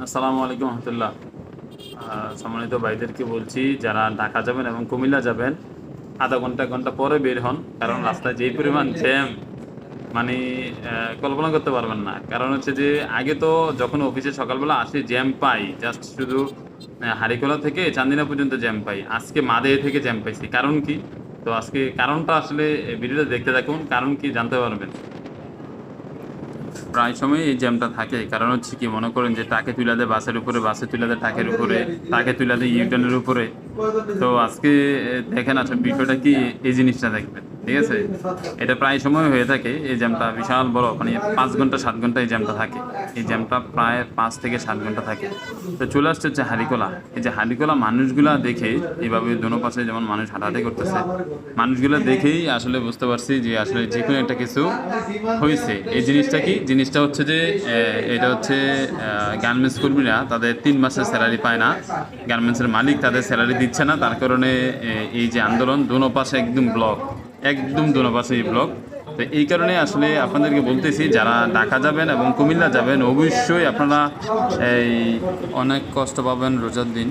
আসসালামু আলাইকুম রহমতুল্লাহ। সম্মানিত ভাইদেরকে বলছি, যারা ঢাকা যাবেন এবং কুমিল্লা যাবেন, আধা ঘন্টা পরে বের হন। কারণ রাস্তায় যেই পরিমাণ জ্যাম, মানে কল্পনা করতে পারবেন না। কারণ হচ্ছে যে আগে তো যখন অফিসে সকালবেলা আসি জ্যাম পাই জাস্ট শুধু হাড়িখোলা থেকে চান্দিনা পর্যন্ত জ্যাম পাই। আজকে মাদেয় থেকে জ্যাম পাইছি। কারণ কি? তো আজকে কারণটা আসলে ভিডিওটা দেখতে থাকুন, কারণ কি জানতে পারবেন। প্রায় সময় এই জ্যামটা থাকে। কারণ হচ্ছে কি, মনে করেন যে ট্রাকে তুলে দেয় বাসের উপরে, বাসে তুলে দেয় ট্রাকের উপরে, ট্রাকে তুলে দেয় ইউটার্নের উপরে। তো আজকে দেখেন, আচ্ছা বিষয়টা কি, এই জিনিসটা দেখবেন, ঠিক আছে? এটা প্রায় সময় হয়ে থাকে। এই জ্যামটা বিশাল বড়, মানে 5 ঘন্টা 7 ঘন্টা এই জ্যামটা থাকে। এই জ্যামটা প্রায় 5 থেকে 7 ঘন্টা থাকে। তো চলে আসছে হচ্ছে হারিকোলা। এই যে হারিকোলা মানুষগুলা দেখে, এইভাবে দোনো পাশে যেমন মানুষ হাঁটাহাঁটি করতেছে, মানুষগুলো দেখেই আসলে বুঝতে পারছি যে আসলে যে কোনো একটা কিছু হয়েছে। এই জিনিসটা কি? জিনিসটা হচ্ছে যে এটা হচ্ছে গার্মেন্টস কর্মীরা তাদের 3 মাসের স্যালারি পায় না। গার্মেন্টসের মালিক তাদের স্যালারি দিচ্ছে না, তার কারণে এই যে আন্দোলন দোনো পাশে একদম ব্লক, একদম দোনো পাশে এই ব্লক। তো এই কারণে আসলে আপনাদেরকে বলতেছি, যারা ঢাকা যাবেন এবং কুমিল্লা যাবেন, অবশ্যই আপনারা এই অনেক কষ্ট পাবেন রোজার দিন।